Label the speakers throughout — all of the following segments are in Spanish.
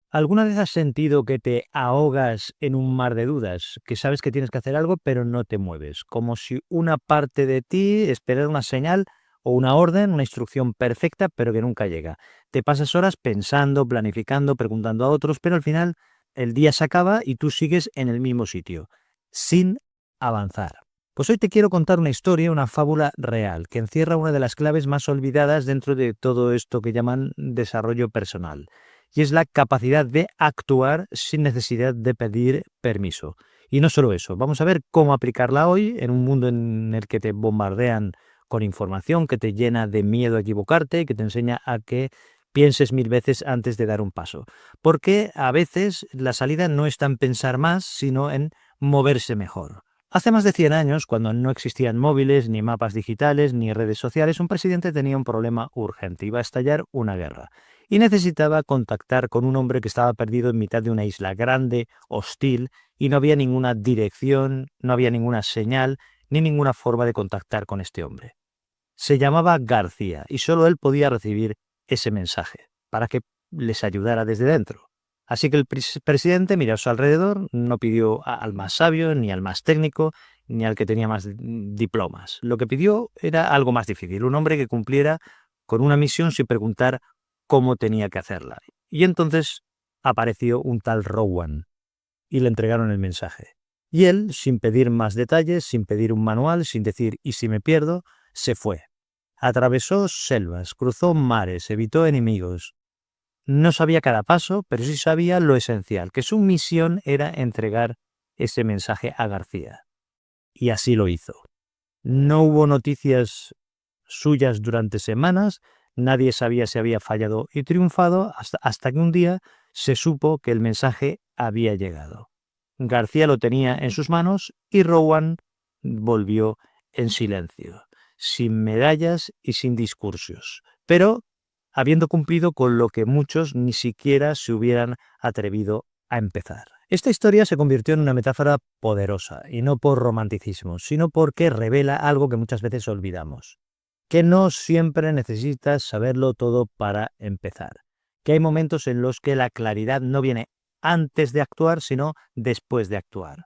Speaker 1: ¿Alguna vez has sentido que te ahogas en un mar de dudas, que sabes que tienes que hacer algo, pero no te mueves? Como si una parte de ti esperara una señal o una orden, una instrucción perfecta, pero que nunca llega. Te pasas horas pensando, planificando, preguntando a otros, pero al final el día se acaba y tú sigues en el mismo sitio, sin avanzar. Pues hoy te quiero contar una historia, una fábula real, que encierra una de las claves más olvidadas dentro de todo esto que llaman desarrollo personal, y es la capacidad de actuar sin necesidad de pedir permiso. Y no solo eso, vamos a ver cómo aplicarla hoy en un mundo en el que te bombardean con información, que te llena de miedo a equivocarte, que te enseña a que pienses 1000 veces antes de dar un paso. Porque a veces la salida no está en pensar más, sino en moverse mejor. Hace más de 100 años, cuando no existían móviles, ni mapas digitales, ni redes sociales, un presidente tenía un problema urgente. Iba a estallar una guerra y necesitaba contactar con un hombre que estaba perdido en mitad de una isla grande, hostil, y no había ninguna dirección, no había ninguna señal, ni ninguna forma de contactar con este hombre. Se llamaba García y solo él podía recibir ese mensaje para que les ayudara desde dentro. Así que el presidente miró a su alrededor, no pidió al más sabio, ni al más técnico, ni al que tenía más diplomas. Lo que pidió era algo más difícil, un hombre que cumpliera con una misión sin preguntar cómo tenía que hacerla. Y entonces apareció un tal Rowan y le entregaron el mensaje. Y él, sin pedir más detalles, sin pedir un manual, sin decir ¿y si me pierdo?, se fue. Atravesó selvas, cruzó mares, evitó enemigos. No sabía cada paso, pero sí sabía lo esencial, que su misión era entregar ese mensaje a García. Y así lo hizo. No hubo noticias suyas durante semanas, nadie sabía si había fallado y triunfado hasta que un día se supo que el mensaje había llegado. García lo tenía en sus manos y Rowan volvió en silencio, sin medallas y sin discursos, pero habiendo cumplido con lo que muchos ni siquiera se hubieran atrevido a empezar. Esta historia se convirtió en una metáfora poderosa, y no por romanticismo, sino porque revela algo que muchas veces olvidamos, que no siempre necesitas saberlo todo para empezar, que hay momentos en los que la claridad no viene antes de actuar, sino después de actuar.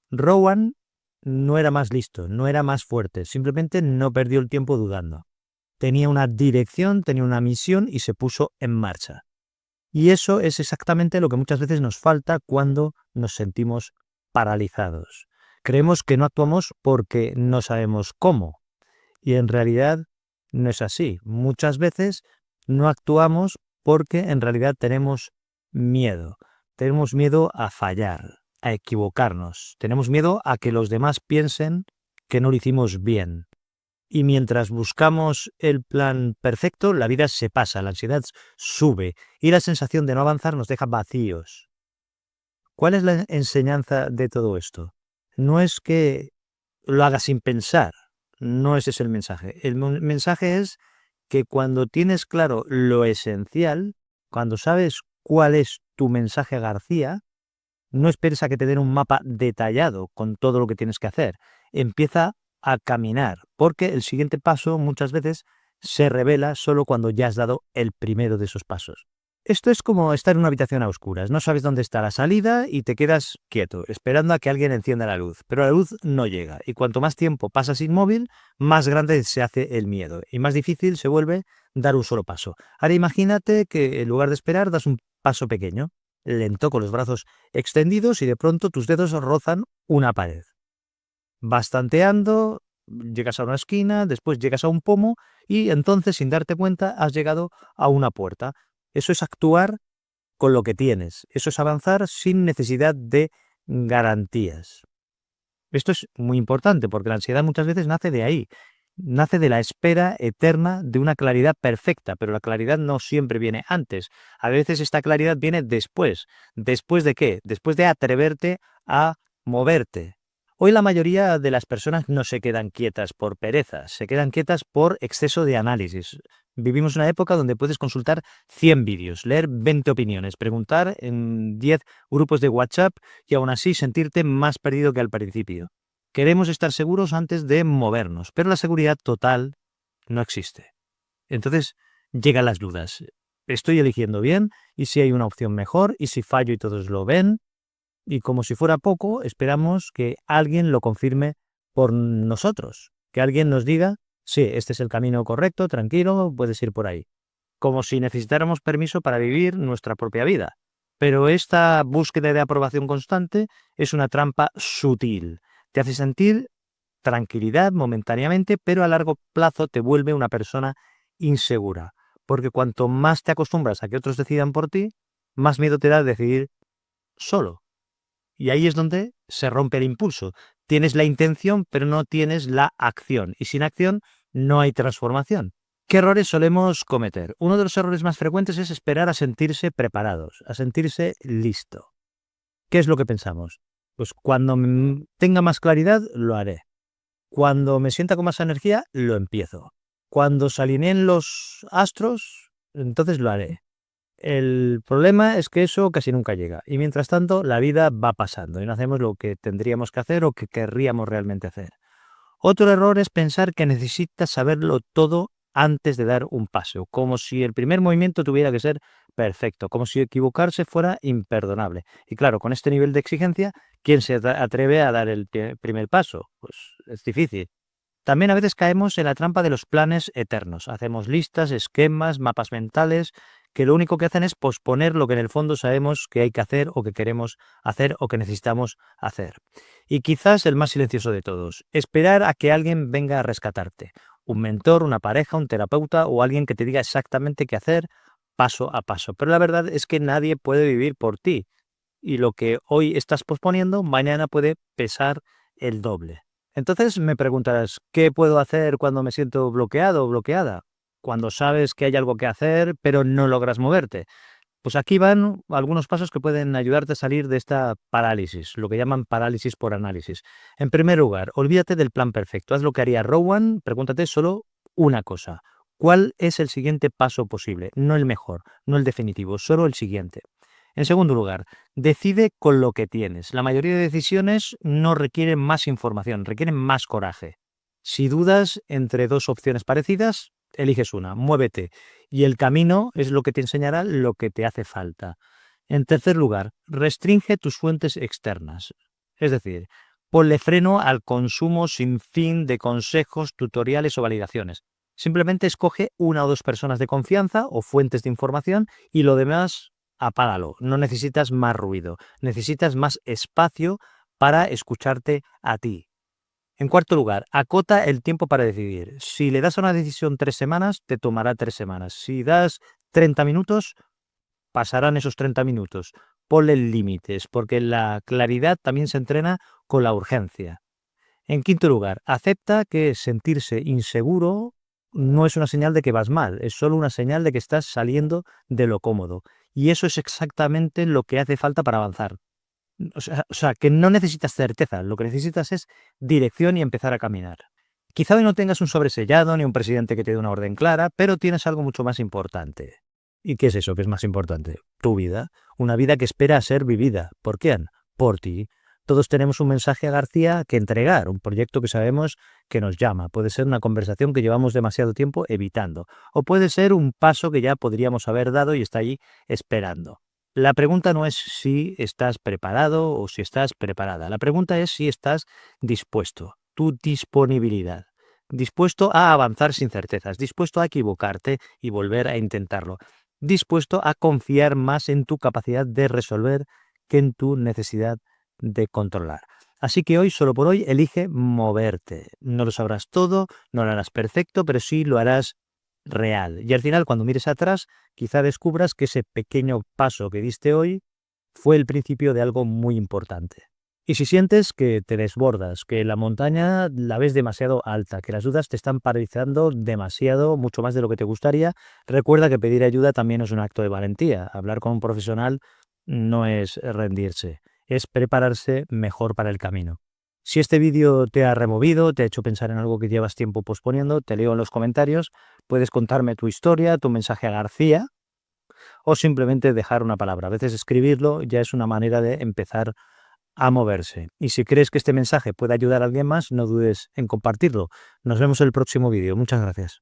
Speaker 1: Rowan no era más listo, no era más fuerte, simplemente no perdió el tiempo dudando. Tenía una dirección, tenía una misión y se puso en marcha. Y eso es exactamente lo que muchas veces nos falta cuando nos sentimos paralizados. Creemos que no actuamos porque no sabemos cómo. Y en realidad no es así. Muchas veces no actuamos porque en realidad tenemos miedo. Tenemos miedo a fallar, a equivocarnos. Tenemos miedo a que los demás piensen que no lo hicimos bien. Y mientras buscamos el plan perfecto, la vida se pasa, la ansiedad sube y la sensación de no avanzar nos deja vacíos. ¿Cuál es la enseñanza de todo esto? No es que lo hagas sin pensar, no ese es el mensaje. El mensaje es que cuando tienes claro lo esencial, cuando sabes cuál es tu mensaje a García, no esperes a que te den un mapa detallado con todo lo que tienes que hacer. Empieza a caminar, porque el siguiente paso muchas veces se revela solo cuando ya has dado el primero de esos pasos. Esto es como estar en una habitación a oscuras. No sabes dónde está la salida y te quedas quieto, esperando a que alguien encienda la luz. Pero la luz no llega. Y cuanto más tiempo pasas inmóvil, más grande se hace el miedo. Y más difícil se vuelve dar un solo paso. Ahora imagínate que en lugar de esperar, das un paso pequeño, lento, con los brazos extendidos, y de pronto tus dedos rozan una pared. Vas tanteando, llegas a una esquina, después llegas a un pomo y entonces, sin darte cuenta, has llegado a una puerta. Eso es actuar con lo que tienes. Eso es avanzar sin necesidad de garantías. Esto es muy importante porque la ansiedad muchas veces nace de ahí. Nace de la espera eterna de una claridad perfecta, pero la claridad no siempre viene antes. A veces esta claridad viene después. ¿Después de qué? Después de atreverte a moverte. Hoy la mayoría de las personas no se quedan quietas por pereza, se quedan quietas por exceso de análisis. Vivimos una época donde puedes consultar 100 vídeos, leer 20 opiniones, preguntar en 10 grupos de WhatsApp y aún así sentirte más perdido que al principio. Queremos estar seguros antes de movernos, pero la seguridad total no existe. Entonces llegan las dudas. estoy eligiendo bien y si hay una opción mejor y si fallo y todos lo ven. Y como si fuera poco, esperamos que alguien lo confirme por nosotros, que alguien nos diga, sí, este es el camino correcto, tranquilo, puedes ir por ahí. Como si necesitáramos permiso para vivir nuestra propia vida. Pero esta búsqueda de aprobación constante es una trampa sutil. Te hace sentir tranquilidad momentáneamente, pero a largo plazo te vuelve una persona insegura. Porque cuanto más te acostumbras a que otros decidan por ti, más miedo te da decidir solo. Y ahí es donde se rompe el impulso. Tienes la intención, pero no tienes la acción. Y sin acción no hay transformación. ¿Qué errores solemos cometer? Uno de los errores más frecuentes es esperar a sentirse preparados, a sentirse listo. ¿Qué es lo que pensamos? Pues cuando tenga más claridad, lo haré. Cuando me sienta con más energía, lo empiezo. Cuando se alineen los astros, entonces lo haré. El problema es que eso casi nunca llega. Y mientras tanto, la vida va pasando y no hacemos lo que tendríamos que hacer o que querríamos realmente hacer. Otro error es pensar que necesitas saberlo todo antes de dar un paso, como si el primer movimiento tuviera que ser perfecto, como si equivocarse fuera imperdonable. Y claro, con este nivel de exigencia, ¿quién se atreve a dar el primer paso? Pues es difícil. También a veces caemos en la trampa de los planes eternos. Hacemos listas, esquemas, mapas mentales, que lo único que hacen es posponer lo que en el fondo sabemos que hay que hacer o que queremos hacer o que necesitamos hacer. Y quizás el más silencioso de todos, esperar a que alguien venga a rescatarte. Un mentor, una pareja, un terapeuta o alguien que te diga exactamente qué hacer paso a paso. Pero la verdad es que nadie puede vivir por ti. Y lo que hoy estás posponiendo, mañana puede pesar el doble. Entonces me preguntarás, ¿qué puedo hacer cuando me siento bloqueado o bloqueada? Cuando sabes que hay algo que hacer, pero no logras moverte. Pues aquí van algunos pasos que pueden ayudarte a salir de esta parálisis, lo que llaman parálisis por análisis. En primer lugar, olvídate del plan perfecto. Haz lo que haría Rowan, pregúntate solo una cosa. ¿Cuál es el siguiente paso posible? No el mejor, no el definitivo, solo el siguiente. En segundo lugar, decide con lo que tienes. La mayoría de decisiones no requieren más información, requieren más coraje. Si dudas entre dos opciones parecidas, eliges una, muévete. Y el camino es lo que te enseñará lo que te hace falta. En tercer lugar, restringe tus fuentes externas. Es decir, ponle freno al consumo sin fin de consejos, tutoriales o validaciones. Simplemente escoge una o dos personas de confianza o fuentes de información y lo demás apágalo. No necesitas más ruido, necesitas más espacio para escucharte a ti. En cuarto lugar, acota el tiempo para decidir. Si le das a una decisión 3 semanas, te tomará 3 semanas. Si das 30 minutos, pasarán esos 30 minutos. Ponle límites, porque la claridad también se entrena con la urgencia. En quinto lugar, acepta que sentirse inseguro no es una señal de que vas mal, es solo una señal de que estás saliendo de lo cómodo. Y eso es exactamente lo que hace falta para avanzar. O sea, que no necesitas certeza, lo que necesitas es dirección y empezar a caminar. Quizá hoy no tengas un sobresellado ni un presidente que te dé una orden clara, pero tienes algo mucho más importante. ¿Y qué es eso que es más importante? Tu vida. Una vida que espera a ser vivida. ¿Por quién? Por ti. Todos tenemos un mensaje a García que entregar, un proyecto que sabemos que nos llama. Puede ser una conversación que llevamos demasiado tiempo evitando. O puede ser un paso que ya podríamos haber dado y está ahí esperando. La pregunta no es si estás preparado o si estás preparada. La pregunta es si estás dispuesto. Tu disponibilidad. Dispuesto a avanzar sin certezas. Dispuesto a equivocarte y volver a intentarlo. Dispuesto a confiar más en tu capacidad de resolver que en tu necesidad de controlar. Así que hoy, solo por hoy, elige moverte. No lo sabrás todo, no lo harás perfecto, pero sí lo harás real. Y al final, cuando mires atrás, quizá descubras que ese pequeño paso que diste hoy fue el principio de algo muy importante. Y si sientes que te desbordas, que la montaña la ves demasiado alta, que las dudas te están paralizando demasiado, mucho más de lo que te gustaría, recuerda que pedir ayuda también es un acto de valentía. Hablar con un profesional no es rendirse, es prepararse mejor para el camino. Si este vídeo te ha removido, te ha hecho pensar en algo que llevas tiempo posponiendo, te leo en los comentarios, puedes contarme tu historia, tu mensaje a García o simplemente dejar una palabra. A veces escribirlo ya es una manera de empezar a moverse. Y si crees que este mensaje puede ayudar a alguien más, no dudes en compartirlo. Nos vemos en el próximo vídeo. Muchas gracias.